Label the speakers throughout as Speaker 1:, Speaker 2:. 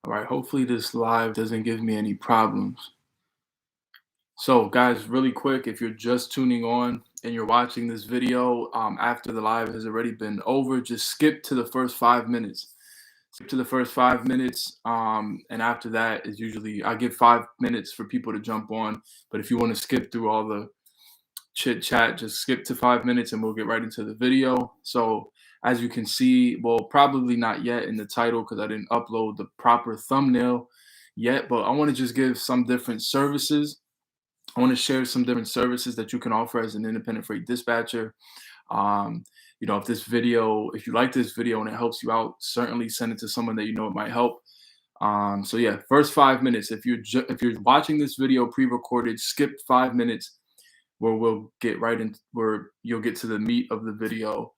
Speaker 1: All right, hopefully this live doesn't give me any problems. So, guys, really quick, if you're just tuning on and you're watching this video after the live has already been over, just skip to the first 5 minutes. Skip to the first 5 minutes, and after that is usually I give 5 minutes for people to jump on. But if you want to skip through all the chit chat, just skip to 5 minutes and we'll get right into the video. So, as you can see, well, probably not yet in the title because I didn't upload the proper thumbnail yet, but I want to just give some different services. I want to share some different services that you can offer as an independent freight dispatcher. Um, if you like this video and it helps you out, certainly send it to someone that you know it might help. So yeah, first 5 minutes. If you're watching this video pre-recorded, skip 5 minutes where we'll get right in where you'll get to the meat of the video.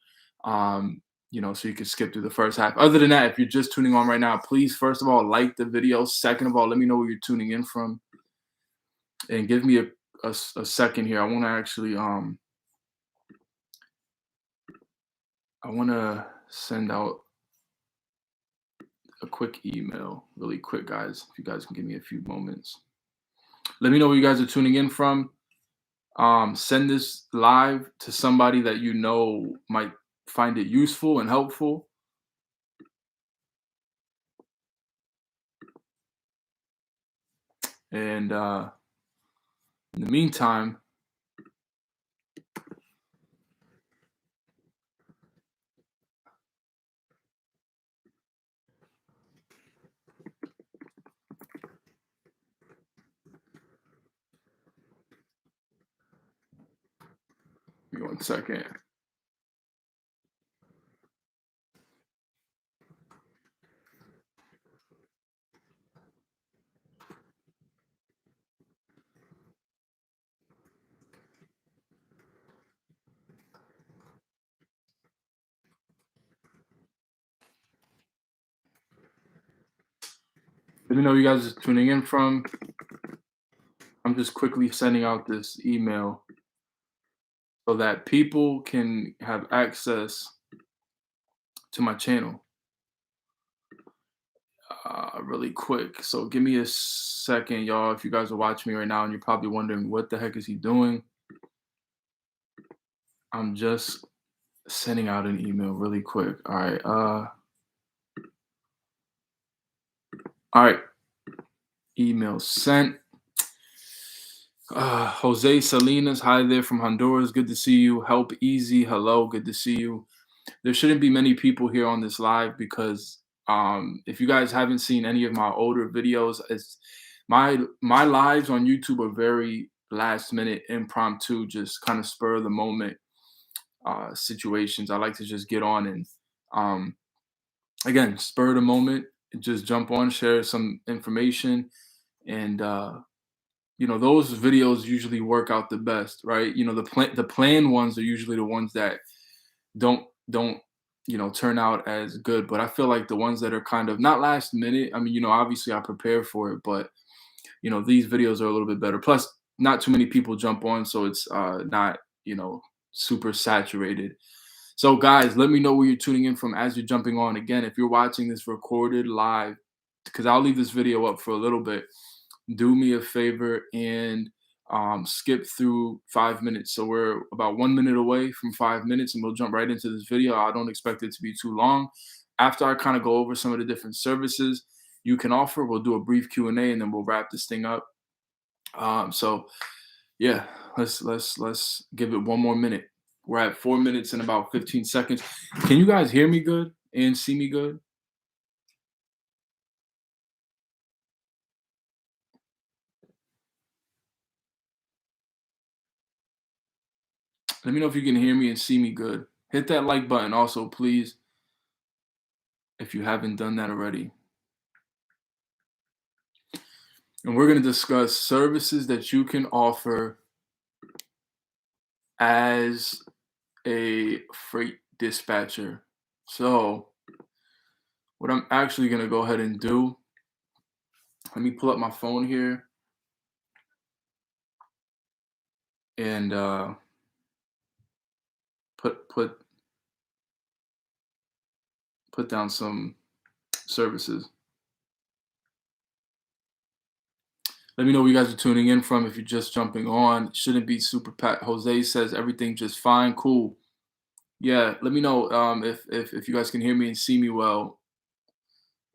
Speaker 1: So you can skip through the first half. Other than that, if you're just tuning on right now, please first of all like the video. Second of all, let me know where you're tuning in from, and give me a second here. I want to send out a quick email really quick, guys. If you guys can give me a few moments, let me know where you guys are tuning in from. Send this live to somebody that you know might find it useful and helpful. And in the meantime, give me 1 second. Let me know where you guys are tuning in from. I'm just quickly sending out this email so that people can have access to my channel really quick. So give me a second, y'all. If you guys are watching me right now and you're probably wondering what the heck is he doing, I'm just sending out an email really quick. All right. All right. Email sent. Jose Salinas, hi there from Honduras. Good to see you. Help Easy, hello. Good to see you. There shouldn't be many people here on this live because if you guys haven't seen any of my older videos, it's my lives on YouTube are very last minute, impromptu, just kind of spur of the moment situations. I like to just get on and um, again, spur of the moment, just jump on, share some information, and those videos usually work out the best, right? The planned ones are usually the ones that don't turn out as good. But I feel like the ones that are kind of not last minute. I mean, obviously I prepare for it, but these videos are a little bit better. Plus, not too many people jump on, so it's not super saturated. So, guys, let me know where you're tuning in from as you're jumping on. Again, if you're watching this recorded live, because I'll leave this video up for a little bit, do me a favor and skip through 5 minutes. So we're about 1 minute away from 5 minutes, and we'll jump right into this video. I don't expect it to be too long. After I kind of go over some of the different services you can offer, we'll do a brief Q&A, and then we'll wrap this thing up. So yeah, let's give it 1 more minute. We're at 4 minutes and about 15 seconds. Can you guys hear me good and see me good? Let me know if you can hear me and see me good. Hit that like button also, please, if you haven't done that already. And we're going to discuss services that you can offer as a freight dispatcher. So, what I'm actually going to go ahead and do, let me pull up my phone here and put put put down some services. Let me know where you guys are tuning in from. If you're just jumping on, shouldn't be super pat. Jose says everything just fine, cool. Yeah, let me know if you guys can hear me and see me well.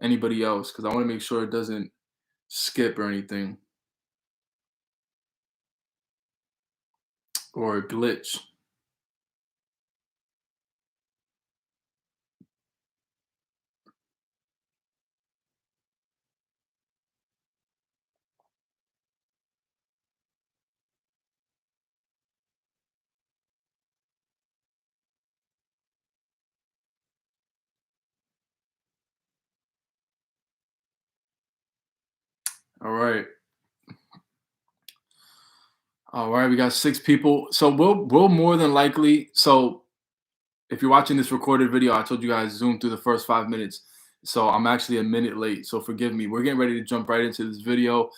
Speaker 1: Anybody else? Because I want to make sure it doesn't skip or anything or glitch. All right. All right, we got 6 people. So we'll more than likely. So if you're watching this recorded video, I told you guys zoom through the first 5 minutes. So I'm actually a minute late. So forgive me. We're getting ready to jump right into this video.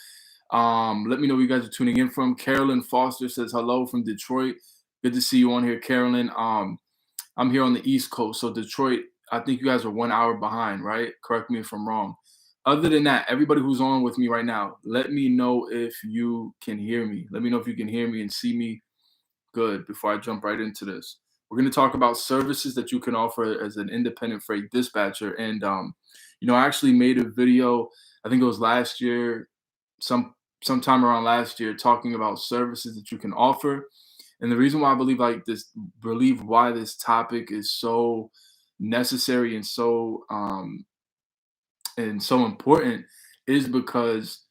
Speaker 1: Let me know where you guys are tuning in from. Carolyn Foster says hello from Detroit. Good to see you on here, Carolyn. I'm here on the East Coast, so Detroit. I think you guys are 1 hour behind, right? Correct me if I'm wrong. Other than that, everybody who's on with me right now, let me know if you can hear me. Let me know if you can hear me and see me good before I jump right into this. We're going to talk about services that you can offer as an independent freight dispatcher. And I actually made a video. I think it was last year, sometime around last year, talking about services that you can offer. And the reason why I believe why this topic is so necessary and so important is because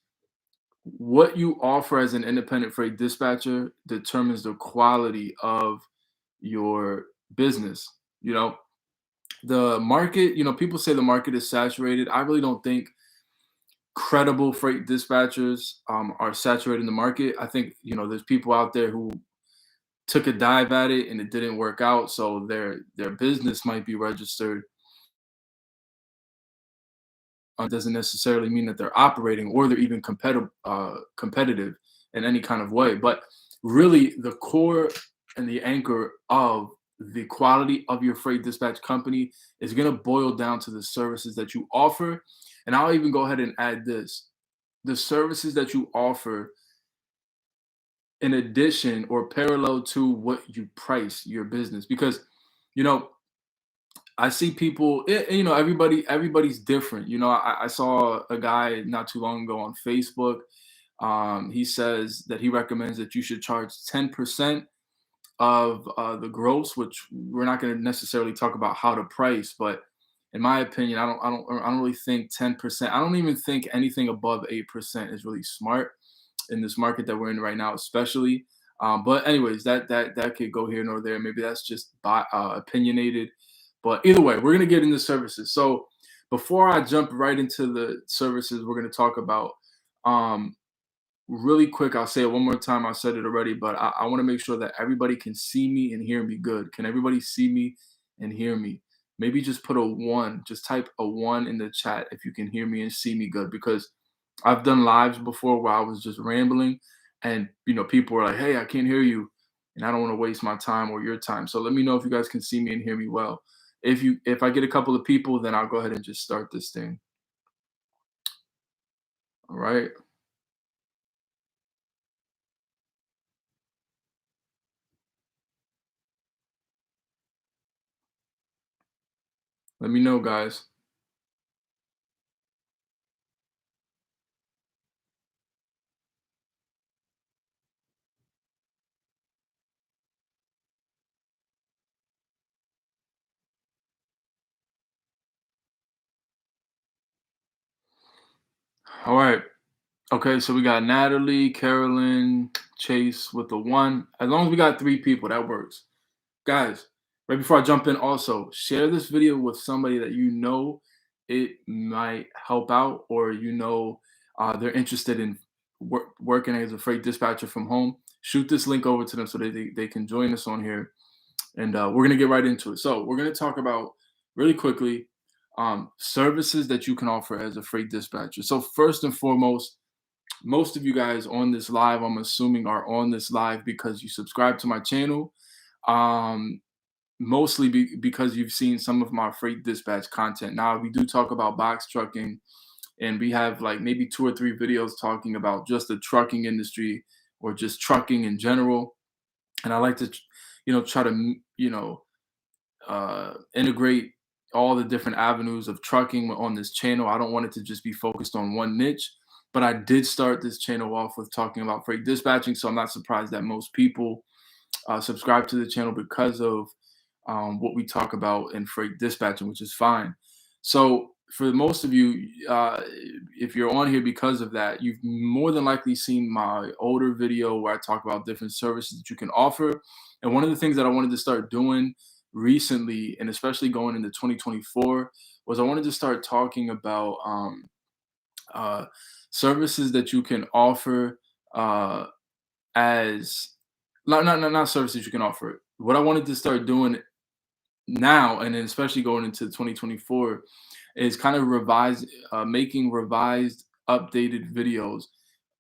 Speaker 1: what you offer as an independent freight dispatcher determines the quality of your business. You know, the market, people say the market is saturated. I really don't think credible freight dispatchers are saturating the market. I think, there's people out there who took a dive at it and it didn't work out. So their business might be registered. Doesn't necessarily mean that they're operating or they're even competitive in any kind of way. But really, the core and the anchor of the quality of your freight dispatch company is going to boil down to the services that you offer. And I'll even go ahead and add this: the services that you offer in addition or parallel to what you price your business. Because, you know, I see people, everybody's different. I saw a guy not too long ago on Facebook. He says that he recommends that you should charge 10% of the gross, which we're not going to necessarily talk about how to price, but in my opinion, I don't really think 10%. I don't even think anything above 8% is really smart in this market that we're in right now, especially. But anyways, that could go here nor there. Maybe that's just opinionated. But either way, we're gonna get into services. So before I jump right into the services, we're gonna talk about um, really quick. I'll say it one more time. I said it already, but I want to make sure that everybody can see me and hear me good. Can everybody see me and hear me? Maybe just put a one. Just type a one in the chat if you can hear me and see me good, because I've done lives before where I was just rambling, and people were like, "Hey, I can't hear you," and I don't want to waste my time or your time. So let me know if you guys can see me and hear me well. If I get a couple of people, then I'll go ahead and just start this thing. All right. Let me know, guys. All right. Okay, so we got Natalie, Carolyn, Chase with the one. As long as we got 3 people, that works. Guys, right before I jump in, also share this video with somebody that it might help out, or they're interested in working as a freight dispatcher from home. Shoot this link over to them so they can join us on here, and we're gonna get right into it. So we're gonna talk about really quickly services that you can offer as a freight dispatcher. So first and foremost, most of you guys on this live, I'm assuming, are on this live because you subscribe to my channel. Um, Mostly because you've seen some of my freight dispatch content. Now, we do talk about box trucking and we have like maybe 2 or 3 videos talking about just the trucking industry or just trucking in general. And I like to, try to, integrate all the different avenues of trucking on this channel. I don't want it to just be focused on one niche, but I did start this channel off with talking about freight dispatching. So I'm not surprised that most people subscribe to the channel because of what we talk about in freight dispatching, which is fine. So for most of you, if you're on here because of that, you've more than likely seen my older video where I talk about different services that you can offer. And one of the things that I wanted to start doing recently, and especially going into 2024, was I wanted to start talking about uh, services that you can offer uh, as not services you can offer. What I wanted to start doing now, and then especially going into 2024, is kind of making revised, updated videos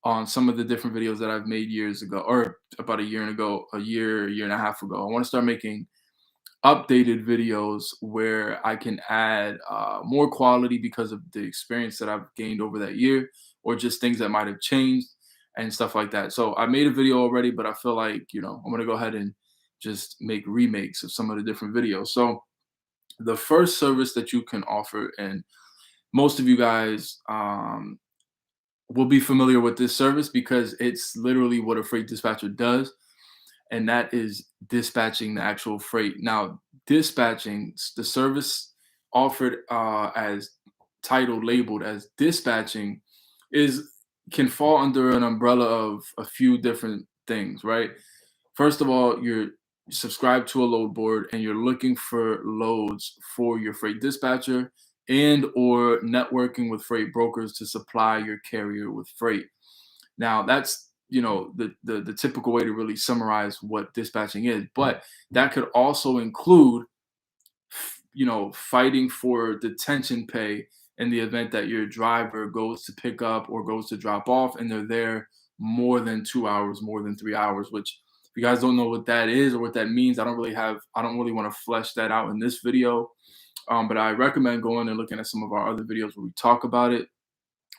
Speaker 1: on some of the different videos that I've made years ago, or about a year and a half ago. I want to start making updated videos where I can add more quality because of the experience that I've gained over that year, or just things that might have changed and stuff like that. So I made a video already, but I feel like, I'm gonna go ahead and just make remakes of some of the different videos. So the first service that you can offer, and most of you guys will be familiar with this service because it's literally what a freight dispatcher does, and that is dispatching the actual freight. Now, dispatching, the service offered as titled, labeled as dispatching, is can fall under an umbrella of a few different things, right? First of all, you're subscribed to a load board and you're looking for loads for your freight dispatcher, and or networking with freight brokers to supply your carrier with freight. Now, that's, the typical way to really summarize what dispatching is, but that could also include, fighting for detention pay in the event that your driver goes to pick up or goes to drop off and they're there more than 2 hours, more than 3 hours. Which, if you guys don't know what that is or what that means, I don't really want to flesh that out in this video. But I recommend going and looking at some of our other videos where we talk about it.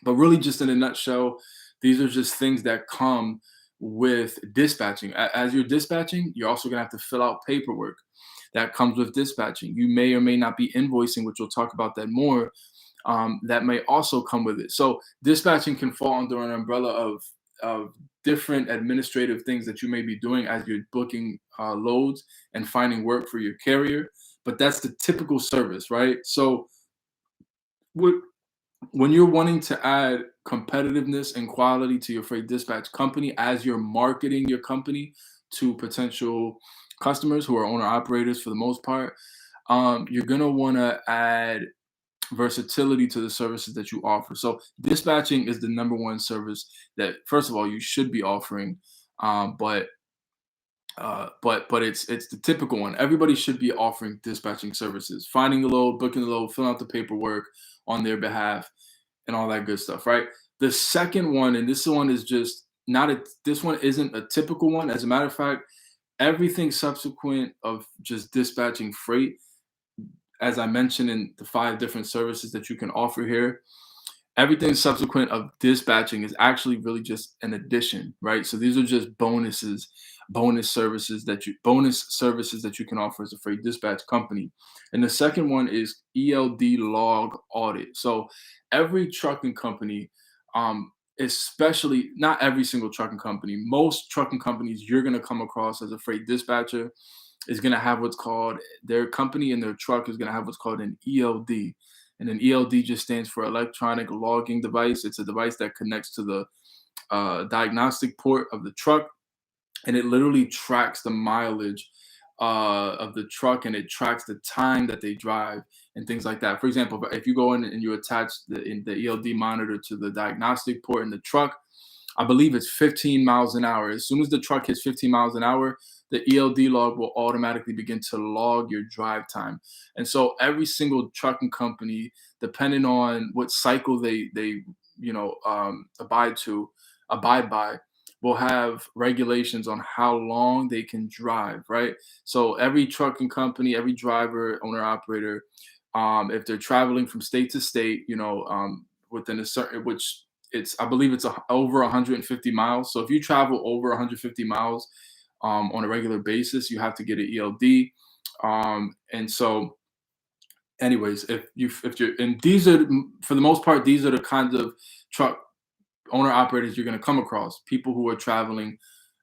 Speaker 1: But really, just in a nutshell, these are just things that come with dispatching. As you're dispatching, you're also going to have to fill out paperwork that comes with dispatching. You may or may not be invoicing, which we'll talk about that more. That may also come with it. So dispatching can fall under an umbrella of different administrative things that you may be doing as you're booking loads and finding work for your carrier. But that's the typical service, right? So what when you're wanting to add competitiveness and quality to your freight dispatch company as you're marketing your company to potential customers who are owner operators for the most part, you're going to want to add versatility to the services that you offer. So dispatching is the number one service that, first of all, you should be offering, but it's the typical one. Everybody should be offering dispatching services, finding the load, booking the load, filling out the paperwork on their behalf, and all that good stuff, right? The second one, and this one is just not a this one isn't a typical one. As a matter of fact, everything subsequent of just dispatching freight, as I mentioned in the 5 different services that you can offer here, everything subsequent of dispatching is actually really just an addition, right? So these are just bonus services that you can offer as a freight dispatch company. And the second one is ELD log audit. So every trucking company, especially not every single trucking company, most trucking companies you're going to come across as a freight dispatcher is going to have what's called, their company and their truck is going to have what's called an ELD. And an ELD just stands for electronic logging device. It's a device that connects to the diagnostic port of the truck, and it literally tracks the mileage of the truck, and it tracks the time that they drive and things like that. For example, if you go in and you attach the ELD monitor to the diagnostic port in the truck, I believe it's 15 miles an hour. As soon as the truck hits 15 miles an hour, the ELD log will automatically begin to log your drive time. And so every single trucking company, depending on what cycle they abide by, will have regulations on how long they can drive, right? So every trucking company, every driver, owner, operator, if they're traveling from state to state, within a certain, which it's, I believe it's over 150 miles. So if you travel over 150 miles on a regular basis, you have to get an ELD. And so, anyways, if you're, and these are, for the most part, these are the kinds of truck owner operators you're going to come across, people who are traveling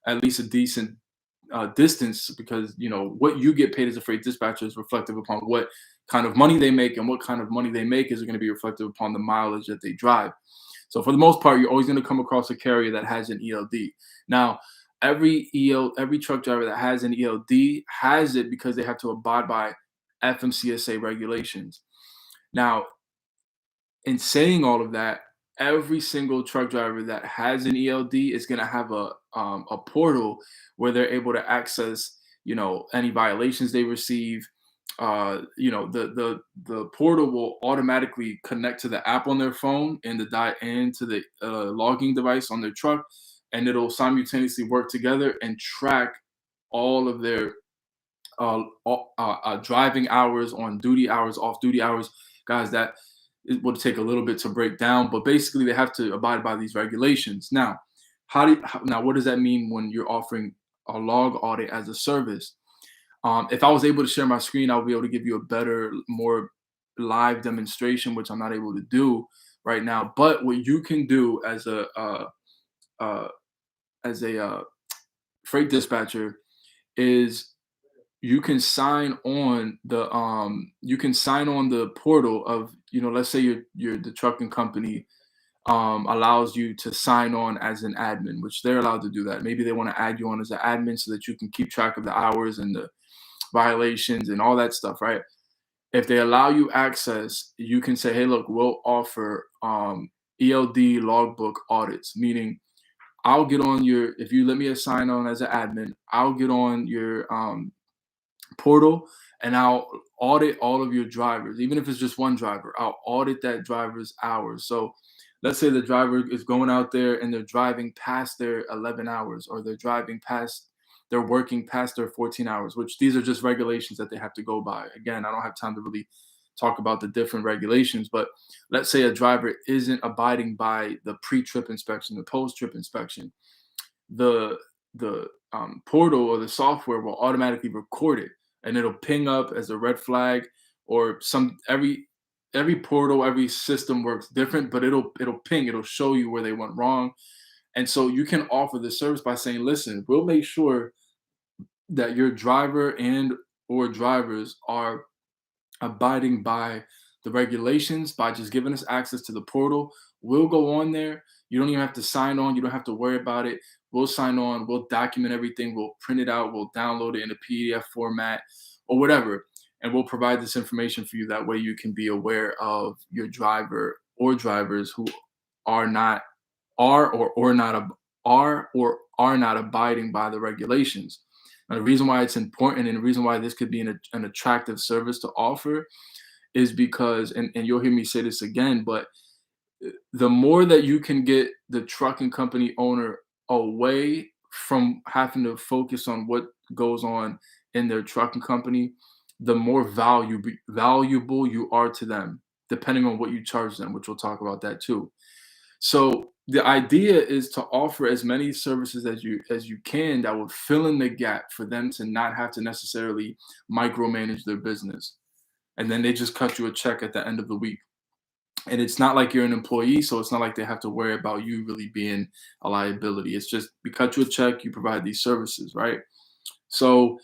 Speaker 1: at least a decent distance, because what you get paid as a freight dispatcher is reflective upon what kind of money they make, and what kind of money they make is going to be reflective upon the mileage that they drive. So for the most part, you're always going to come across a carrier that has an ELD. Now, every truck driver that has an ELD has it because they have to abide by FMCSA regulations. Now, in saying all of that, every single truck driver that has an ELD is going to have a portal where they're able to access, any violations they receive. The portal will automatically connect to the app on their phone and to the logging device on their truck, and it'll simultaneously work together and track all of their driving hours, on duty hours, off duty hours. Guys, that it would take a little bit to break down, but basically they have to abide by these regulations. Now, now what does that mean when you're offering a log audit as a service? If I was able to share my screen, I'll be able to give you a better, more live demonstration, which I'm not able to do right now. But what you can do uh, as a freight dispatcher is you can sign on the portal of, let's say you're the trucking company allows you to sign on as an admin, which they're allowed to do that. Maybe they want to add you on as an admin so that you can keep track of the hours and the violations and all that stuff, right? If they allow you access, you can say, hey, look, we'll offer ELD logbook audits, meaning I'll get on if you let me assign on as an admin, I'll get on your portal and I'll audit all of your drivers. Even if it's just one driver, I'll audit that driver's hours. So let's say the driver is going out there and they're driving past their 11 hours, or they're working past their 14 hours, which these are just regulations that they have to go by. Again, I don't have time to really talk about the different regulations, but let's say a driver isn't abiding by the pre-trip inspection, the post-trip inspection. The portal or the software will automatically record it, and it'll ping up as a red flag, or every portal, every system works different, but it'll show you where they went wrong. And so you can offer the service by saying, listen, we'll make sure that your driver and or drivers are abiding by the regulations by just giving us access to the portal. We'll go on there. You don't even have to sign on. You don't have to worry about it. We'll sign on. We'll document everything. We'll print it out. We'll download it in a PDF format or whatever. And we'll provide this information for you. That way you can be aware of your driver or drivers who are not, are or not, are or are not abiding by the regulations. And the reason why it's important, and the reason why this could be an attractive service to offer, is because, and you'll hear me say this again, but the more that you can get the trucking company owner away from having to focus on what goes on in their trucking company, the more valuable you are to them, depending on what you charge them, which we'll talk about that too. So the idea is to offer as many services as you can that would fill in the gap for them to not have to necessarily micromanage their business. And then they just cut you a check at the end of the week. And it's not like you're an employee, so it's not like they have to worry about you really being a liability. It's just, we cut you a check, you provide these services, right? So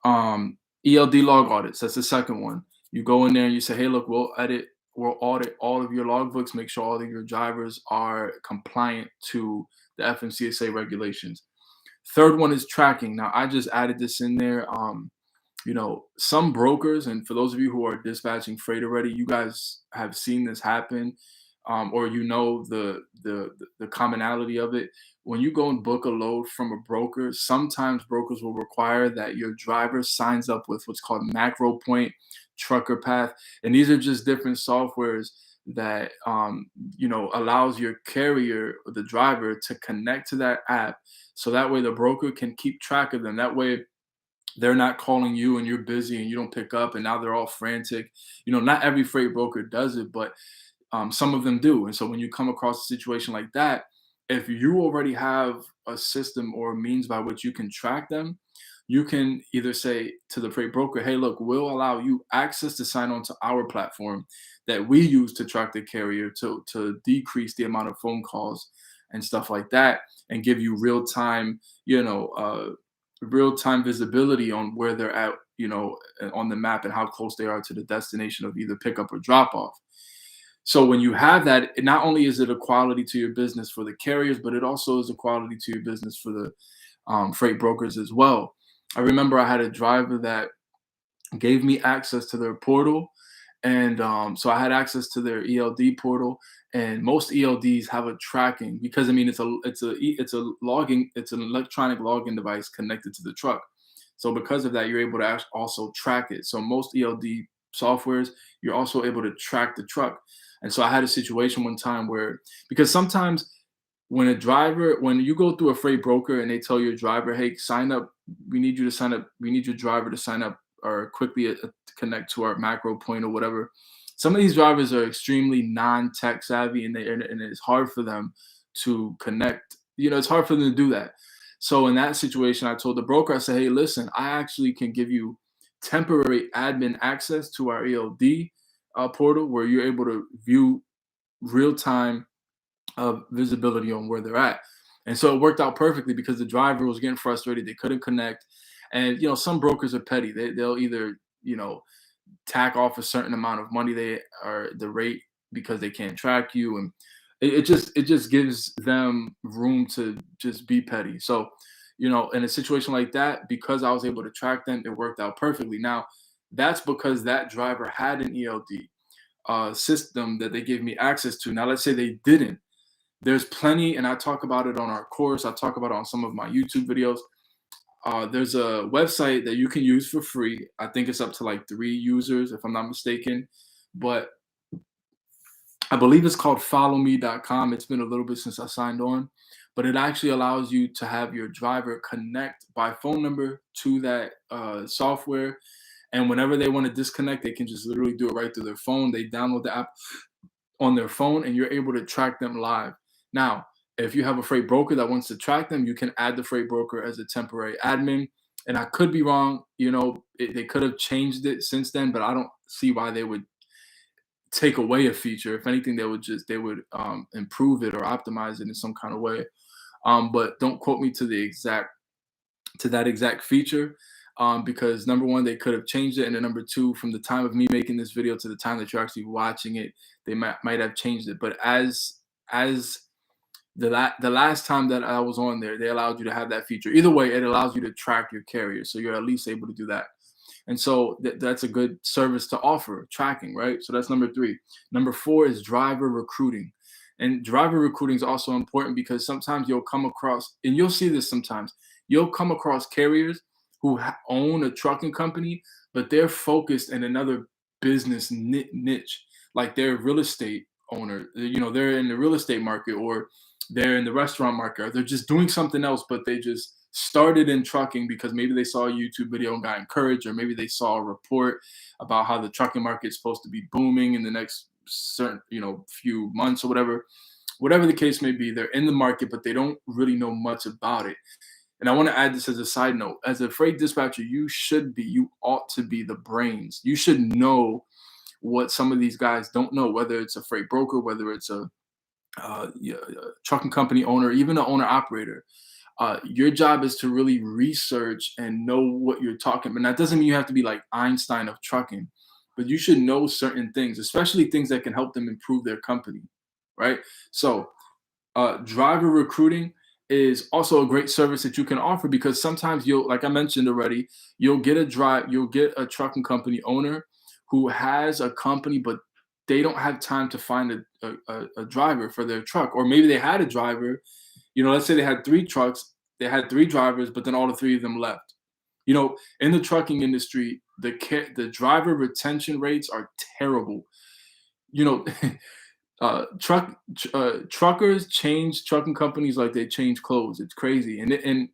Speaker 1: ELD log audits, that's the second one. You go in there and you say, hey, look, we'll audit all of your logbooks, make sure all of your drivers are compliant to the FMCSA regulations. Third one is tracking. Now, I just added this in there. Some brokers, and for those of you who are dispatching freight already, you guys have seen this happen, or the commonality of it. When you go and book a load from a broker, sometimes brokers will require that your driver signs up with what's called Macro Point, Trucker Path, and these are just different softwares that allows your carrier, the driver, to connect to that app, so that way the broker can keep track of them. That way they're not calling you and you're busy and you don't pick up and now they're all frantic. Not every freight broker does it, but Some of them do. And so when you come across a situation like that, if you already have a system or a means by which you can track them, you can either say to the freight broker, hey, look, we'll allow you access to sign on to our platform that we use to track the carrier to decrease the amount of phone calls and stuff like that, and give you real time, real time visibility on where they're at, on the map and how close they are to the destination of either pickup or drop off. So when you have that, not only is it a quality to your business for the carriers, but it also is a quality to your business for the freight brokers as well. I remember I had a driver that gave me access to their portal, and so I had access to their ELD portal. And most ELDs have a tracking because I mean it's a logging, it's an electronic login device connected to the truck. So because of that, you're able to also track it. So most ELD softwares, you're also able to track the truck. And so I had a situation one time where, because sometimes when you go through a freight broker and they tell your driver, hey, sign up, we need you to sign up, we need your driver to sign up or quickly to connect to our macro point or whatever. Some of these drivers are extremely non-tech savvy, and it's hard for them to connect. It's hard for them to do that. So in that situation, I told the broker, I said, hey, listen, I actually can give you temporary admin access to our ELD portal where you're able to view real time visibility on where they're at. And so it worked out perfectly because the driver was getting frustrated. They couldn't connect. And, some brokers are petty. They'll either, tack off a certain amount of money they are the rate because they can't track you. And it just gives them room to just be petty. So, in a situation like that, because I was able to track them, it worked out perfectly. Now, that's because that driver had an ELD system that they gave me access to. Now, let's say they didn't. There's plenty, and I talk about it on our course. I talk about it on some of my YouTube videos. There's a website that you can use for free. I think it's up to like 3 users, if I'm not mistaken. But I believe it's called followme.com. It's been a little bit since I signed on, but it actually allows you to have your driver connect by phone number to that software. And whenever they want to disconnect, they can just literally do it right through their phone. They download the app on their phone and you're able to track them live. Now, if you have a freight broker that wants to track them, you can add the freight broker as a temporary admin. And I could be wrong, they could have changed it since then, but I don't see why they would take away a feature. If anything, they would improve it or optimize it in some kind of way. But don't quote me to that exact feature, because number one, they could have changed it, and then number two, from the time of me making this video to the time that you're actually watching it, they might have changed it. But as the last time that I was on there, they allowed you to have that feature. Either way, it allows you to track your carrier, so you're at least able to do that. And so that's a good service to offer, tracking, right? So that's number three. Number four is driver recruiting. And driver recruiting is also important because sometimes you'll come across, and you'll see this sometimes, you'll come across carriers who own a trucking company, but they're focused in another business niche, like they're a real estate owner. They're in the real estate market, or they're in the restaurant market, or they're just doing something else, but they just started in trucking because maybe they saw a YouTube video and got encouraged, or maybe they saw a report about how the trucking market is supposed to be booming in the next certain, few months or whatever the case may be. They're in the market, but they don't really know much about it. And I want to add this as a side note. As a freight dispatcher, you ought to be the brains. You should know what some of these guys don't know, whether it's a freight broker, whether it's a trucking company owner, even an owner operator. Your job is to really research and know what you're talking about. And that doesn't mean you have to be like Einstein of trucking, but you should know certain things, especially things that can help them improve their company, right? So driver recruiting is also a great service that you can offer, because sometimes like I mentioned already, you'll get a trucking company owner who has a company, but they don't have time to find a driver for their truck. Or maybe they had a driver, let's say they had 3 trucks, they had 3 drivers, but then all the 3 of them left. In the trucking industry, the driver retention rates are terrible. Truckers change trucking companies like they change clothes. It's crazy, and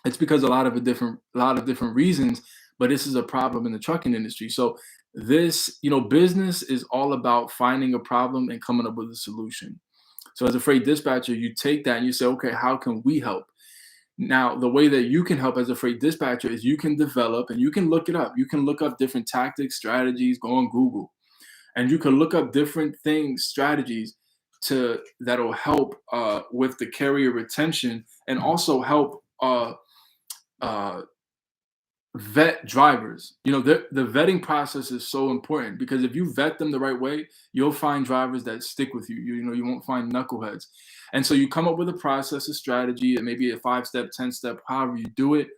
Speaker 1: it's because a lot of different reasons. But this is a problem in the trucking industry. So This, business is all about finding a problem and coming up with a solution. So as a freight dispatcher, you take that and you say, okay, how can we help? Now, the way that you can help as a freight dispatcher is you can develop and you can look it up. You can look up different tactics, strategies, go on Google, and you can look up different things, strategies to that'll help with the carrier retention and also help uh, vet drivers. The vetting process is so important because if you vet them the right way, you'll find drivers that stick with you. You won't find knuckleheads. And so you come up with a process, a strategy, and maybe a 5-step, 10-step, however you do it,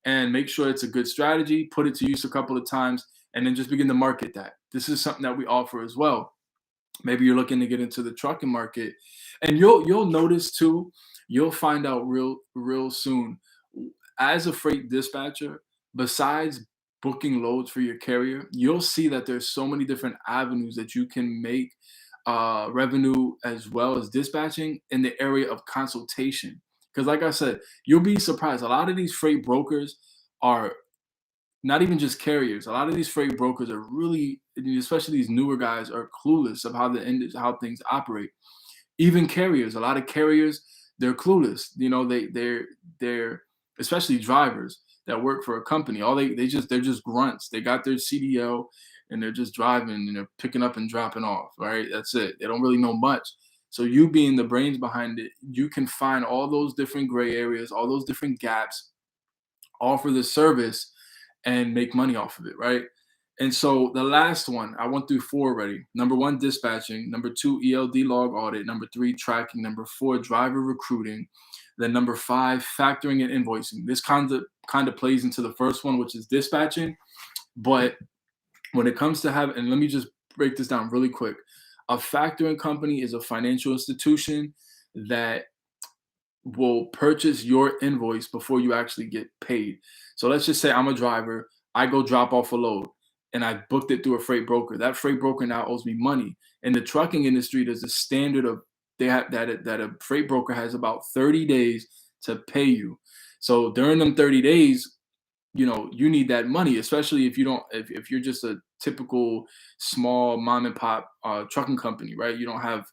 Speaker 1: and make sure it's a good strategy, put it to use a couple of times, and then just begin to market that. This is something that we offer as well. Maybe you're looking to get into the trucking market, and you'll notice too, you'll find out real soon, as a freight dispatcher, besides booking loads for your carrier, you'll see that there's so many different avenues that you can make revenue as well as dispatching in the area of consultation. Because, like I said, you'll be surprised. A lot of these freight brokers are not even just carriers. A lot of these freight brokers are really, especially these newer guys, are clueless of how things operate. Even carriers, a lot of carriers, they're clueless. They're especially drivers that work for a company. All they're just grunts. They got their CDL and they're just driving and they're picking up and dropping off. Right, that's it. They don't really know much. So you being the brains behind it, you can find all those different gray areas, all those different gaps, offer the service and make money off of it, right? And so the last one, I went through four already. Number one, dispatching. Number two, ELD log audit. Number three, tracking. Number four, driver recruiting. Then number five, factoring and invoicing. This kind of plays into the first one, which is dispatching. But when it comes to and let me just break this down really quick. A factoring company is a financial institution that will purchase your invoice before you actually get paid. So let's just say I'm a driver, I go drop off a load and I booked it through a freight broker. That freight broker now owes me money. In the trucking industry, there's a standard of they have that a freight broker has about 30 days to pay you. So during them 30 days, you need that money, especially if you don't if you're just a typical small mom and pop trucking company, right? You don't have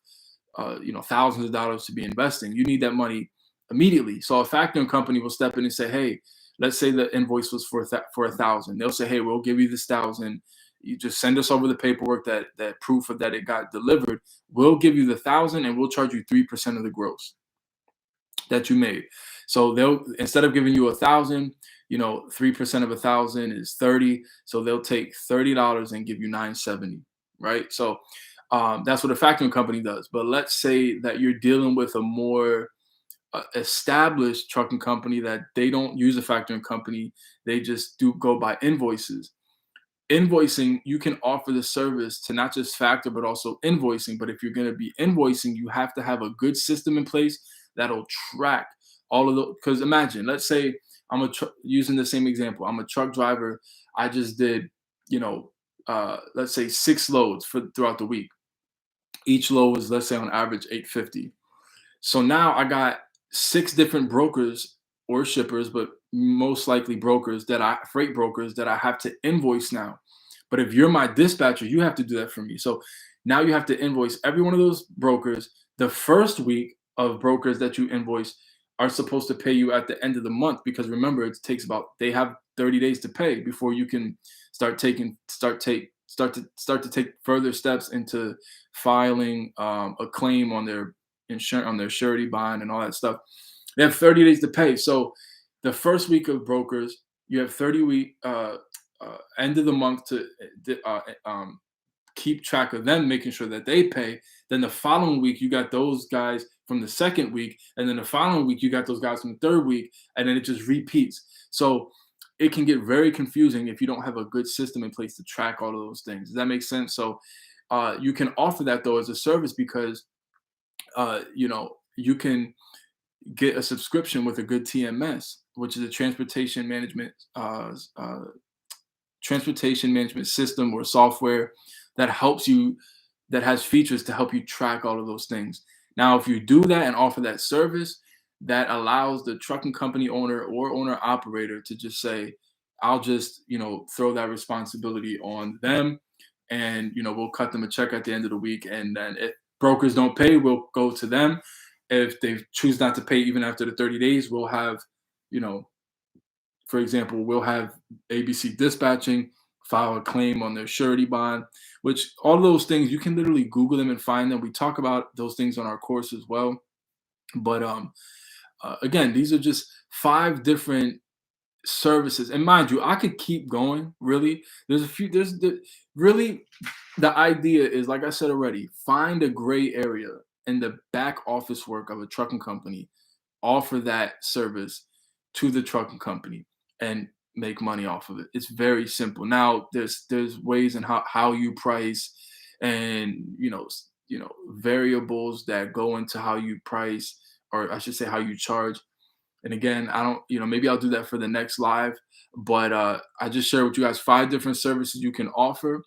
Speaker 1: thousands of dollars to be investing. You need that money immediately. So a factoring company will step in and say, hey, let's say the invoice was for for 1,000. They'll say, hey, we'll give you this 1,000. You just send us over the paperwork that proof of that it got delivered. We'll give you the 1,000 and we'll charge you 3% of the gross that you made. So they'll, instead of giving you 1,000, 3% of 1,000 is 30. So they'll take $30 and give you 970, right? So that's what a factoring company does. But let's say that you're dealing with a more established trucking company that they don't use a factoring company. They just do go by invoices. Invoicing, you can offer the service to not just factor, but also invoicing. But if you're going to be invoicing, you have to have a good system in place that'll track all of the, because imagine, let's say using the same example, I'm a truck driver. I just did, let's say 6 loads throughout the week. Each load was, let's say, on average 850. So now I got 6 different brokers or shippers, but most likely freight brokers that I have to invoice now. But if you're my dispatcher, you have to do that for me. So now you have to invoice every one of those brokers. The first week of brokers that you invoice are supposed to pay you at the end of the month, because remember, they have 30 days to pay before you can start to take further steps into filing a claim on their insurance, on their surety bond and all that stuff. They have 30 days to pay. So the first week of brokers, you have 30 week end of the month to keep track of them, making sure that they pay. Then the following week, you got those guys from the second week. And then the following week, you got those guys from the third week. And then it just repeats. So it can get very confusing if you don't have a good system in place to track all of those things. Does that make sense? So you can offer that, though, as a service, because you can get a subscription with a good TMS, which is a transportation management system or software that helps you, that has features to help you track all of those things. Now, if you do that and offer that service, that allows the trucking company owner or owner operator to just say, I'll just, throw that responsibility on them. and we'll cut them a check at the end of the week. And then if brokers don't pay, we'll go to them. If they choose not to pay even after the 30 days, we'll have, you know, for example, we'll have ABC Dispatching file a claim on their surety bond, which all those things you can literally Google them and find them. We talk about those things on our course as well. But again, these are just 5 different services. And mind you, I could keep going. Really, there's a few. Really the idea is, like I said already, find a gray area in the back office work of a trucking company, offer that service to the trucking company, and make money off of it. It's very simple. Now there's ways in how you price, and variables that go into how you price, or I should say how you charge. And again, I don't, maybe I'll do that for the next live, but I just share with you guys 5 different services you can offer.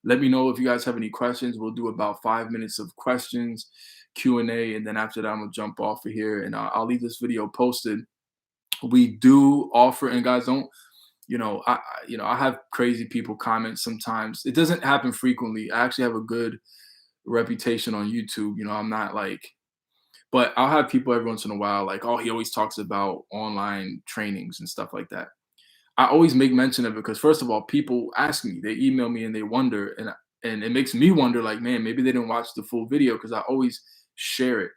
Speaker 1: Let me know if you guys have any questions. We'll do about 5 minutes of questions, Q&A, and then after that, I'm gonna jump off of here, and I'll leave this video posted. We do offer, and guys, don't, I have crazy people comment sometimes. It doesn't happen frequently. I actually have a good reputation on YouTube. I'm not like, but I'll have people every once in a while like, oh, he always talks about online trainings and stuff like that. I always make mention of it because, first of all, people ask me, they email me, and they wonder, and it makes me wonder, like, man, maybe they didn't watch the full video, because I always share it.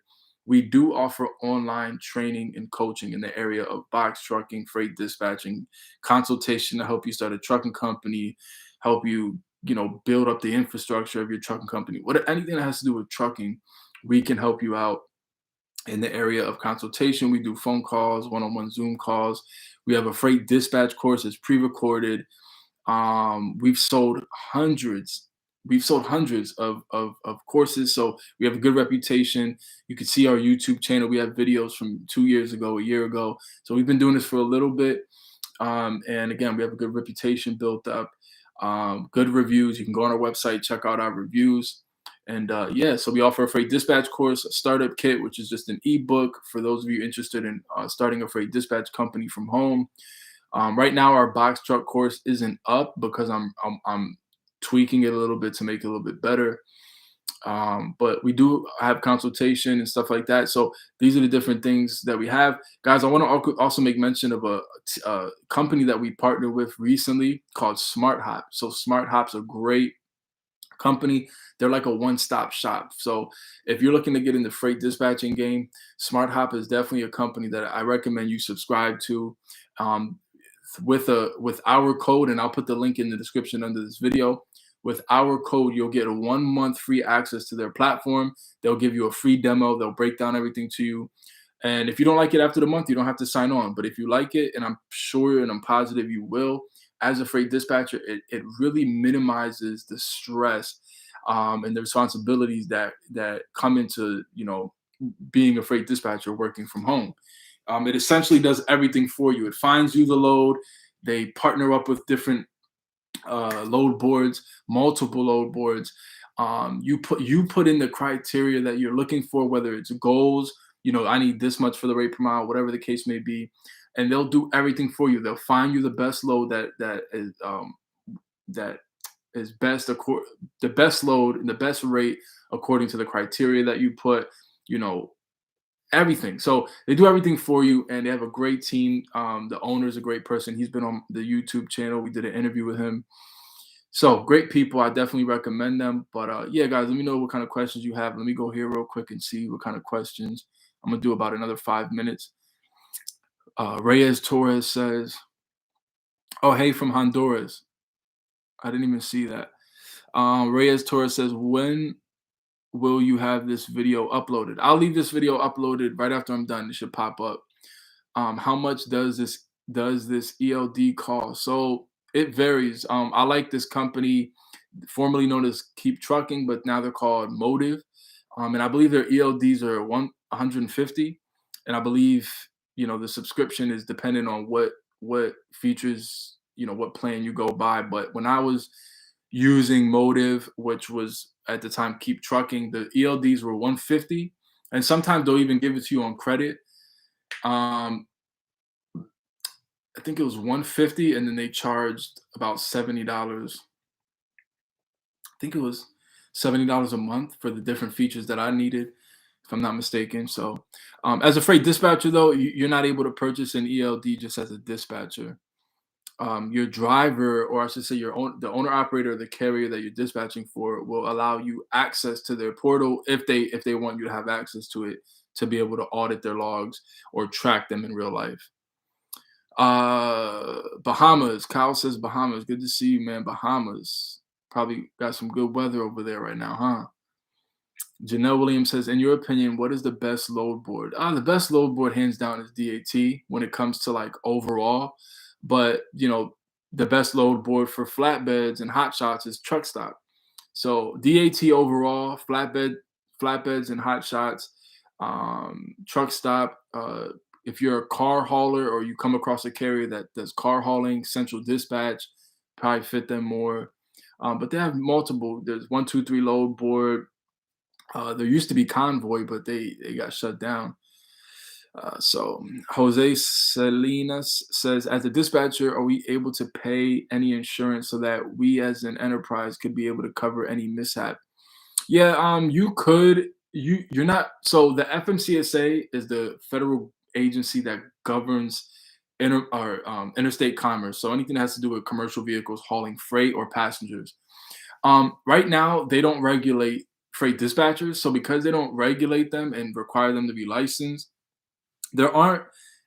Speaker 1: We do offer online training and coaching in the area of box trucking, freight dispatching, consultation to help you start a trucking company, help you, build up the infrastructure of your trucking company. Anything that has to do with trucking, we can help you out. In the area of consultation, we do phone calls, one-on-one Zoom calls. We have a freight dispatch course that's pre-recorded. We've sold hundreds. We've sold hundreds of courses, so we have a good reputation. You can see our YouTube channel. We have videos from 2 years ago, a year ago. So we've been doing this for a little bit. And again, we have a good reputation built up, good reviews. You can go on our website, check out our reviews. And yeah, so we offer a freight dispatch course, a startup kit, which is just an ebook for those of you interested in starting a freight dispatch company from home. Right now, our box truck course isn't up because I'm tweaking it a little bit to make it a little bit better. But we do have consultation and stuff like that. So these are the different things that we have, guys. I want to also make mention of a company that we partnered with recently called Smart Hop. So Smart Hop's a great company. They're like a one-stop shop. So if you're looking to get in the freight dispatching game, Smart Hop is definitely a company that I recommend you subscribe to. Um, with our code, and I'll put the link in the description under this video. With our code, you'll get a 1 month free access to their platform. They'll give you a free demo. They'll break down everything to you. And if you don't like it after the month, you don't have to sign on. But if you like it, and I'm sure and I'm positive you will, as a freight dispatcher, it really minimizes the stress and the responsibilities that come into being a freight dispatcher working from home. It essentially does everything for you. It finds you the load. They partner up with different load boards, multiple load boards. You put in the criteria that you're looking for, whether it's goals, I need this much for the rate per mile, whatever the case may be, and they'll do everything for you. They'll find you the best load that is best, the best load and the best rate according to the criteria that you put. You know everything. So they do everything for you, and they have a great team. The owner is a great person. He's been on the YouTube channel. We did an interview with him. So great people. I definitely recommend them. But yeah, guys, let me know what kind of questions you have. Let me go here real quick and see what kind of questions. I'm gonna do about another 5 minutes. Reyes Torres says, "Oh, hey, from Honduras. I didn't even see that." Reyes Torres says, "When will you have this video uploaded?" I'll leave this video uploaded right after I'm done. It should pop up. How much does this ELD cost? So it varies. I like this company, formerly known as Keep Trucking, but now they're called Motive. And I believe their ELDs are 150. And I believe the subscription is dependent on what features, what plan you go by. But when I was using Motive, which was at the time Keep Trucking, the ELDs were 150, and sometimes they'll even give it to you on credit. Um, I think it was 150, and then they charged about $70 think it was $70 a month for the different features that I needed, if I'm not mistaken. So, as a freight dispatcher, though, you're not able to purchase an ELD just as a dispatcher. Your driver, or I should say, the owner operator of the carrier that you're dispatching for, will allow you access to their portal if they want you to have access to it to be able to audit their logs or track them in real life. Bahamas. Kyle says Bahamas. Good to see you, man. Bahamas. Probably got some good weather over there right now, huh? Janelle Williams says, in your opinion, what is the best load board? The best load board, hands down, is DAT when it comes to like overall. But the best load board for flatbeds and hot shots is Truck Stop. So DAT overall, flatbeds and hot shots, Truck Stop. If you're a car hauler or you come across a carrier that does car hauling, Central Dispatch probably fit them more. But they have multiple. There's 123 load board. There used to be Convoy, but they got shut down. So Jose Salinas says, as a dispatcher, are we able to pay any insurance so that we as an enterprise could be able to cover any mishap? Yeah, you could. You're not. So the FMCSA is the federal agency that governs interstate commerce. So anything that has to do with commercial vehicles hauling freight or passengers. Right now, they don't regulate freight dispatchers. So because they don't regulate them and require them to be licensed, there aren't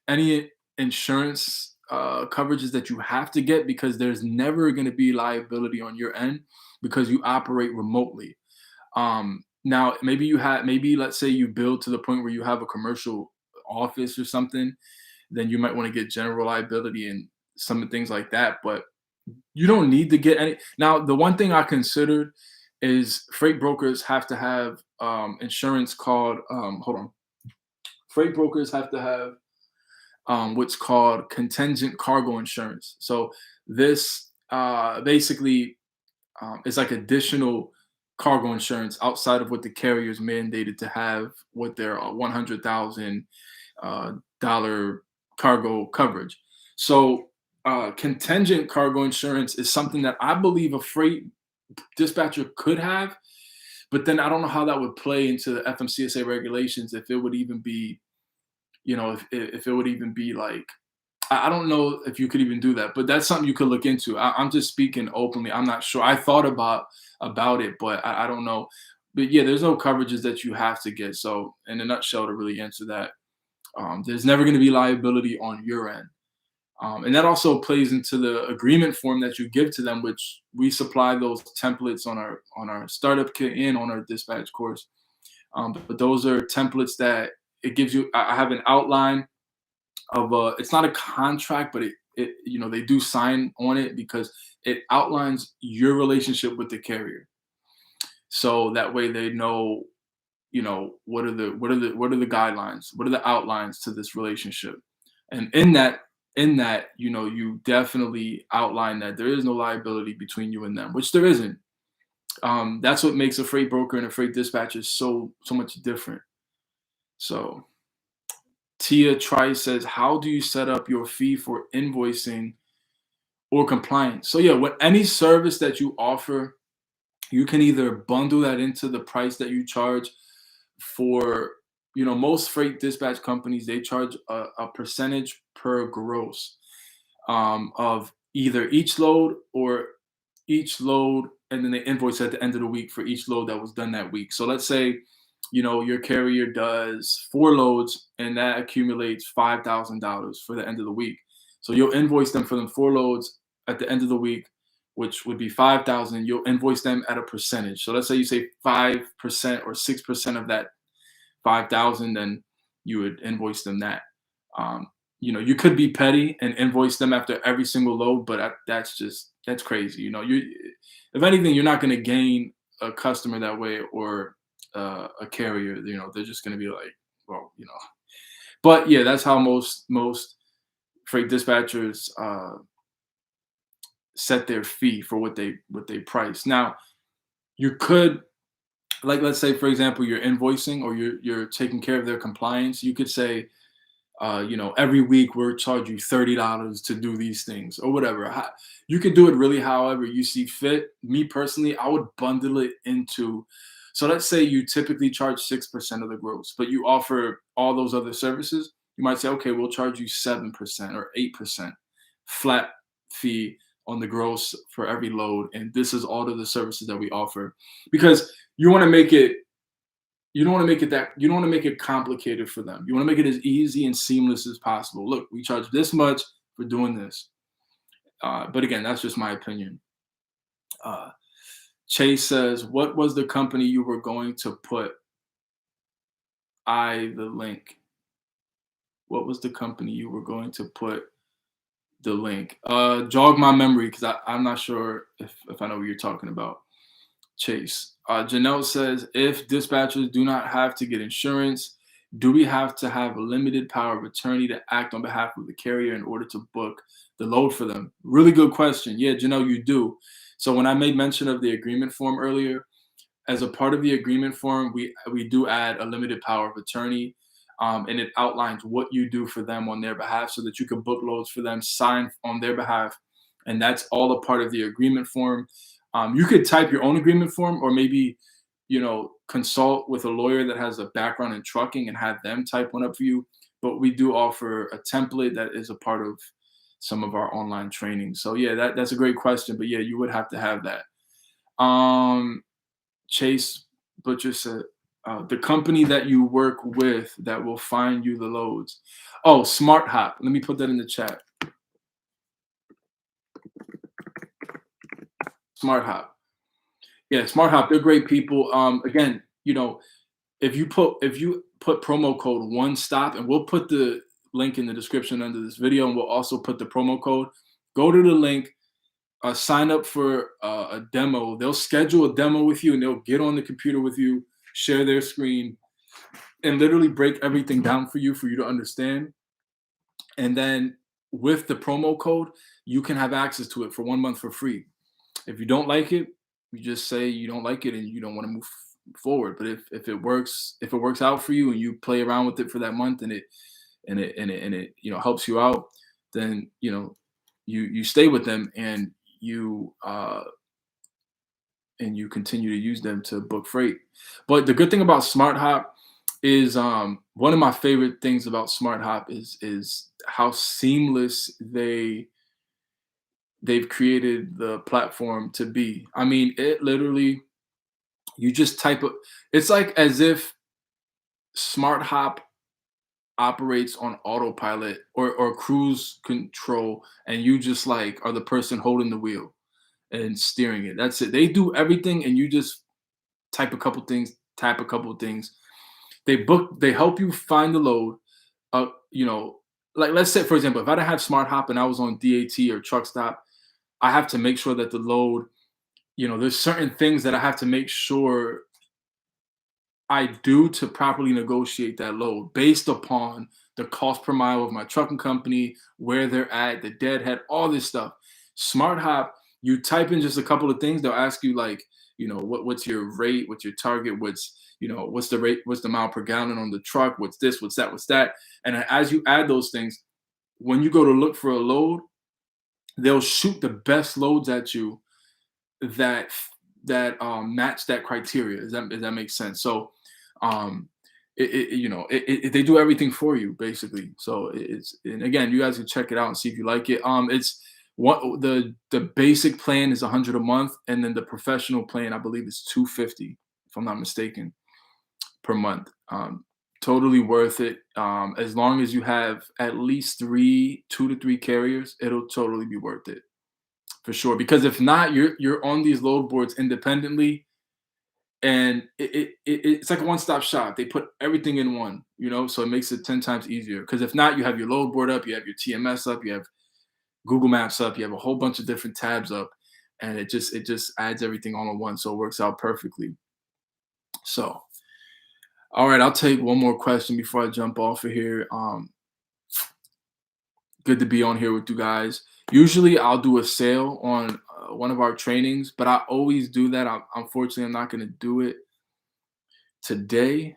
Speaker 1: any insurance coverages that you have to get because there's never going to be liability on your end because you operate remotely. Now, maybe let's say you build to the point where you have a commercial office or something, then you might want to get general liability and some things like that. But you don't need to get any. Now, the one thing I considered is freight brokers have to have insurance called, hold on. Freight brokers have to have what's called contingent cargo insurance. So this basically is like additional cargo insurance outside of what the carrier is mandated to have with their $100,000 cargo coverage. So contingent cargo insurance is something that I believe a freight dispatcher could have, but then I don't know how that would play into the FMCSA regulations if it would even be, if it would even be like, I don't know if you could even do that, but that's something you could look into. I'm just speaking openly. I'm not sure. I thought about it, but I don't know. But yeah, there's no coverages that you have to get. So in a nutshell, to really answer that, there's never going to be liability on your end. And that also plays into the agreement form that you give to them, which we supply those templates on our startup kit and on our dispatch course. But those are templates that it gives you. I have an outline of it's not a contract, but they do sign on it because it outlines your relationship with the carrier. So that way they know, what are the guidelines, what are the outlines to this relationship, and in that you definitely outline that there is no liability between you and them, which there isn't. That's what makes a freight broker and a freight dispatcher so much different. So Tia Trice says, how do you set up your fee for invoicing or compliance? So yeah, with any service that you offer, you can either bundle that into the price that you charge for, most freight dispatch companies, they charge a percentage per gross of either each load or each load, and then they invoice at the end of the week for each load that was done that week. So let's say, your carrier does 4 loads and that accumulates $5,000 for the end of the week. So you'll invoice them for them 4 loads at the end of the week, which would be 5,000. You'll invoice them at a percentage. So let's say you say 5% or 6% of that 5,000, then you would invoice them that. You could be petty and invoice them after every single load, but that's crazy. If anything, you're not going to gain a customer that way, or a carrier. They're just going to be like, well. But yeah, that's how most freight dispatchers set their fee for what they price. Now, you could, like, let's say for example, you're invoicing or you're taking care of their compliance. You could say, every week we're charge you $30 to do these things or whatever. You could do it really however you see fit. Me personally, I would bundle it into. So let's say you typically charge 6% of the gross, but you offer all those other services. You might say, okay, we'll charge you 7% or 8% flat fee on the gross for every load, and this is all of the services that we offer because you want to make it you don't want to make it that you don't want to make it complicated for them. You want to make it as easy and seamless as possible. Look, we charge this much for doing this. But again, that's just my opinion. Uh, Chase says, "What was the company you were going to put the link? What was the company you were going to put the link? Jog my memory because I'm not sure if I know what you're talking about." Chase. Janelle says, if dispatchers do not have to get insurance, do we have to have a limited power of attorney to act on behalf of the carrier in order to book the load for them? Really good question. Yeah, Janelle, you do. So when I made mention of the agreement form earlier, as a part of the agreement form, we do add a limited power of attorney, and it outlines what you do for them on their behalf, so that you can book loads for them, sign on their behalf, and that's all a part of the agreement form. You could type your own agreement form, or maybe consult with a lawyer that has a background in trucking and have them type one up for you. But we do offer a template that is a part of some of our online training. So yeah, that's a great question. But yeah, you would have to have that. Um, Chase Butcher said, the company that you work with that will find you the loads. Oh, Smart Hop. Let me put that in the chat. Smart Hop. Yeah, Smart Hop. They're great people. Again, if you put promo code one stop, and we'll put the link in the description under this video, and we'll also put the promo code. Go to the link, sign up for a demo. They'll schedule a demo with you, and they'll get on the computer with you, share their screen, and literally break everything down for you to understand. And then with the promo code, you can have access to it for 1 month for free. If you don't like it, you just say you don't like it and you don't want to move forward. But if it works out for you and you play around with it for that month, and it helps you out, then you stay with them, and you continue to use them to book freight. But the good thing about Smart Hop is, one of my favorite things about Smart Hop is how seamless they've created the platform to be. I mean, it literally, you just type it. It's like as if Smart Hop operates on autopilot or cruise control, and you just like are the person holding the wheel and steering it. That's it. They do everything, and you just type a couple things, tap a couple things. They help you find the load. Like let's say for example, if I didn't have Smart Hop and I was on DAT or Truck Stop, I have to make sure that the load, there's certain things that I have to make sure I do to properly negotiate that load based upon the cost per mile of my trucking company, where they're at, the deadhead, all this stuff. Smart Hop, you type in just a couple of things, they'll ask you like, what's your rate, what's your target, what's the rate, what's the mile per gallon on the truck, what's this, what's that, what's that. And as you add those things, when you go to look for a load, they'll shoot the best loads at you that match that criteria. Does that make sense? So, um, they do everything for you basically. So and again, you guys can check it out and see if you like it. It's what the basic plan is 100 a month, and then the professional plan I believe is 250, if I'm not mistaken, per month. Totally worth it. As long as you have at least 2 to 3 carriers, it'll totally be worth it for sure. Because if not, you're on these load boards independently, and it's like a one-stop shop. They put everything in one, so it makes it 10 times easier. Because if not, you have your load board up, you have your TMS up, you have Google Maps up, you have a whole bunch of different tabs up, and it just adds everything all in one, so it works out perfectly. So, all right, I'll take one more question before I jump off of here. Good to be on here with you guys. Usually I'll do a sale on one of our trainings, but I always do that. Unfortunately, I'm not going to do it today.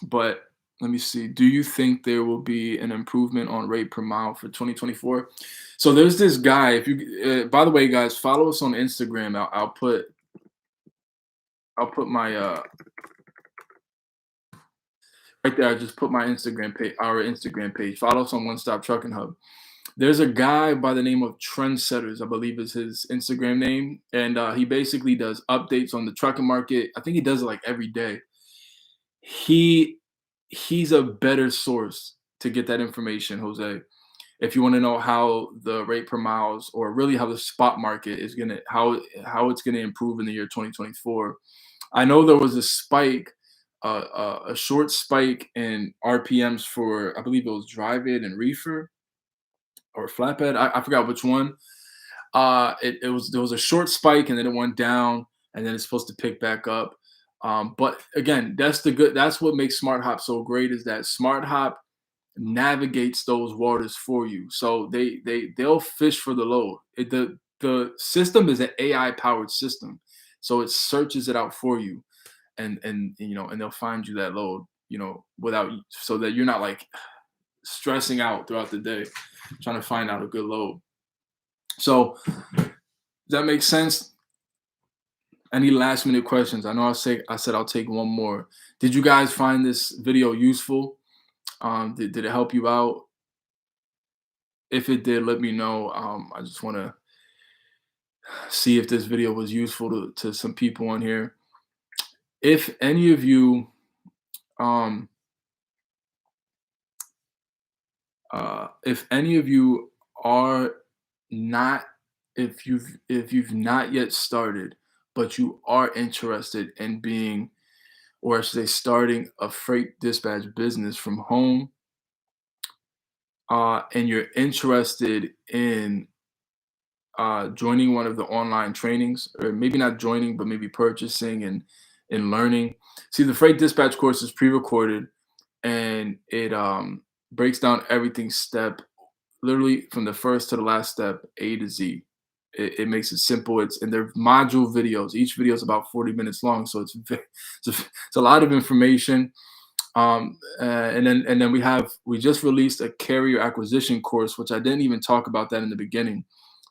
Speaker 1: But let me see. Do you think there will be an improvement on rate per mile for 2024? So there's this guy. If you, by the way, guys, follow us on Instagram. I'll put my right there. I just put my Instagram page, our Instagram page. Follow us on One Stop Trucking Hub. There's a guy by the name of Trendsetters, I believe is his Instagram name, and he basically does updates on the trucking market. I think he does it like every day. He he's a better source to get that information, Jose. If you want to know how the rate per miles, or really how the spot market is gonna, how it's gonna improve in the year 2024. I know there was a spike, a short spike in RPMs for, I believe it was drive it and reefer or flatbed. I forgot which one. It was, there was a short spike and then it went down and then it's supposed to pick back up. But again, that's what makes Smart Hop so great, is that Smart Hop navigates those waters for you. So they'll fish for the load. The system is an AI powered system, so it searches it out for you, and and they'll find you that load, without, so that you're not like stressing out throughout the day trying to find out a good load. So does that make sense? Any last minute questions? I said I'll take one more. Did you guys find this video useful? Did it help you out? If it did, let me know. I just want to see if this video was useful to some people on here. If any of you, um, if any of you are not, if you've not yet started, but you are interested in being, or I should say, starting a freight dispatch business from home, and you're interested in joining one of the online trainings, or maybe not joining, but maybe purchasing and learning. See, the freight dispatch course is pre-recorded, and it breaks down everything step, literally from the first to the last step, A to Z. It makes it simple. And they're module videos. Each video is about 40 minutes long, so it's a lot of information. And then we just released a carrier acquisition course, which I didn't even talk about that in the beginning.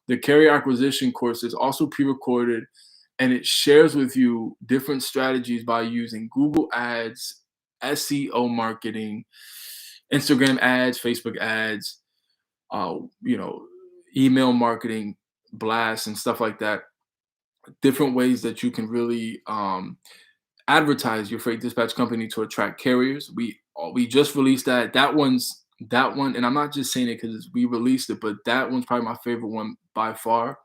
Speaker 1: The carrier acquisition course is also pre-recorded, and it shares with you different strategies by using Google Ads, SEO marketing, Instagram ads, Facebook ads, uh, you know, email marketing, blasts, and stuff like that. Different ways that you can really advertise your freight dispatch company to attract carriers. We just released that. That one, and I'm not just saying it because we released it, but that one's probably my favorite one by far,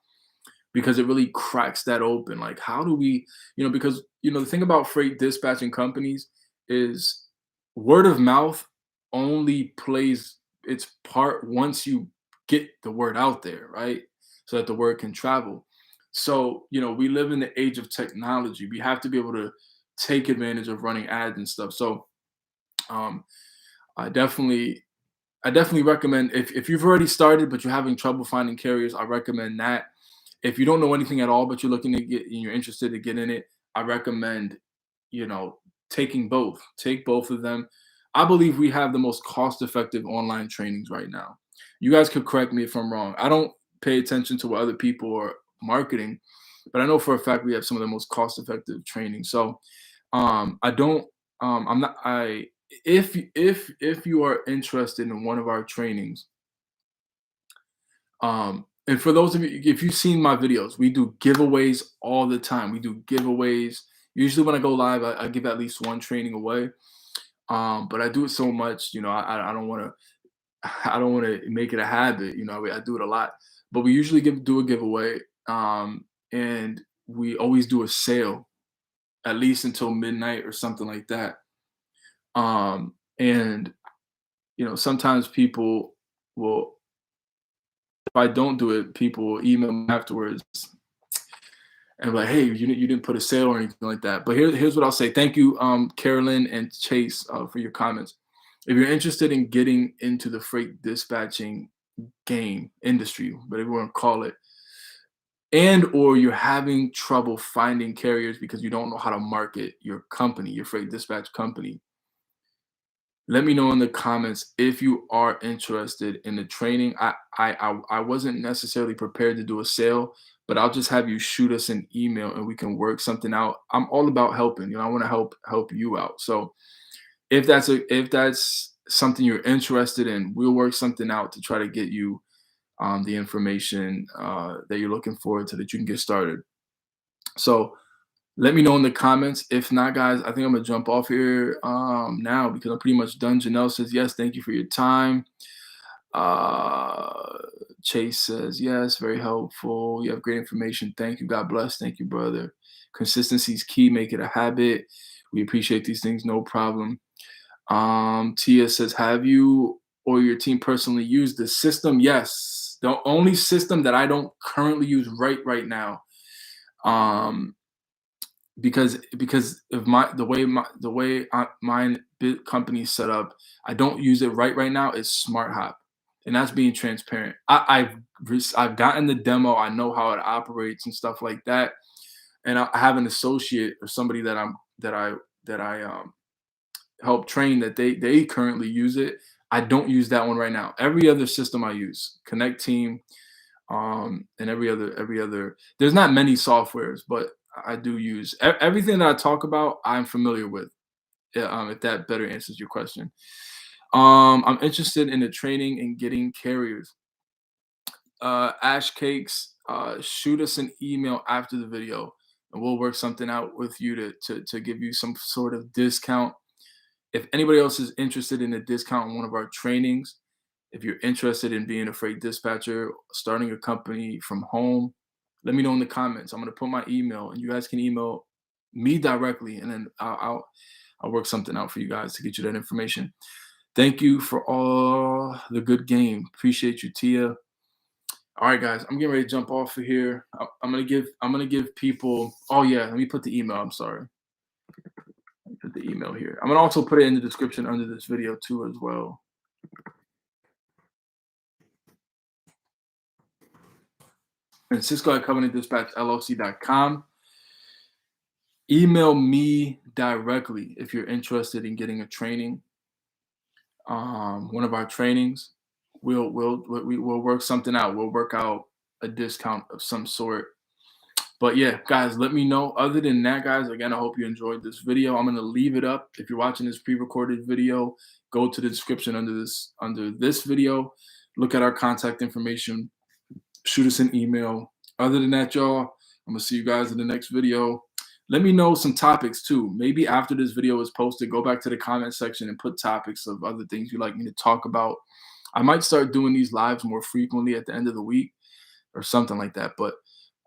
Speaker 1: because it really cracks that open. Like, how do we, because the thing about freight dispatching companies is word of mouth only plays its part once you get the word out there, right? So that the word can travel. So, we live in the age of technology. We have to be able to take advantage of running ads and stuff. So, um, I definitely I definitely recommend, if you've already started but you're having trouble finding carriers, I recommend that. If you don't know anything at all but you're looking to get and you're interested to get in it, I recommend, you know, taking both. Take both of them. I believe we have the most cost-effective online trainings right now. You guys could correct me if I'm wrong. I don't pay attention to what other people are marketing, but I know for a fact we have some of the most cost-effective training. So I don't I'm not I if you are interested in one of our trainings, and for those of you, if you've seen my videos, we do giveaways all the time. We do giveaways. Usually when I go live, I give at least one training away. But I do it so much, I don't want to I don't want to make it a habit. I do it a lot. But we usually do a giveaway. And we always do a sale at least until midnight or something like that. And sometimes people will, if I don't do it, people will email me afterwards and be like, "Hey, you didn't put a sale or anything like that." But here's what I'll say. Thank you, Carolyn and Chase, for your comments. If you're interested in getting into the freight dispatching game industry, whatever you want to call it, and or you're having trouble finding carriers because you don't know how to market your company, your freight dispatch company, Let me know in the comments if you are interested in the training. I wasn't necessarily prepared to do a sale, but I'll just have you shoot us an email and we can work something out. I'm all about helping. I want to help you out. So if that's something you're interested in, we'll work something out to try to get you the information that you're looking for so that you can get started. So let me know in the comments. If not, guys, I think I'm gonna jump off here now because I'm pretty much done. Janelle says yes, thank you for your time. Uh, Chase says yes, very helpful. You have great information. Thank you. God bless. Thank you, brother. Consistency is key. Make it a habit. We appreciate these things. No problem. Tia says, have you or your team personally used the system? Yes. The only system that I don't currently use right now. Because of mine company is set up, I don't use it right now. It's Smart Hop, and that's being transparent. I've gotten the demo. I know how it operates and stuff like that, and I have an associate or somebody that I help train that they currently use it. I don't use that one right now. Every other system I use, Connect Team, and every other. There's not many softwares, but I do use everything that I talk about. I'm familiar with. Yeah, if that better answers your question. I'm interested in the training and getting carriers. Ash Cakes, shoot us an email after the video, and we'll work something out with you to give you some sort of discount. If anybody else is interested in a discount on one of our trainings, if you're interested in being a freight dispatcher, starting a company from home, let me know in the comments. I'm gonna put my email, and you guys can email me directly, and then I'll work something out for you guys to get you that information. Thank you for all the good game. Appreciate you, Tia. All right, guys, I'm getting ready to jump off of here. I'm gonna give people. Oh yeah, let me put the email. I'm sorry. Put the email here. I'm gonna also put it in the description under this video too as well. And Cisco at Covenant Dispatch LLC.com. Email me directly if you're interested in getting a training, one of our trainings. We'll work something out. We'll work out a discount of some sort. But yeah, guys, let me know. Other than that, guys, again, I hope you enjoyed this video. I'm gonna leave it up. If you're watching this pre-recorded video, go to the description under this video. Look at our contact information. Shoot us an email. Other than that, y'all, I'm gonna see you guys in the next video. Let me know some topics too. Maybe after this video is posted, go back to the comment section and put topics of other things you'd like me to talk about. I might start doing these lives more frequently at the end of the week or something like that. But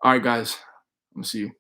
Speaker 1: all right, guys, I'm gonna see you.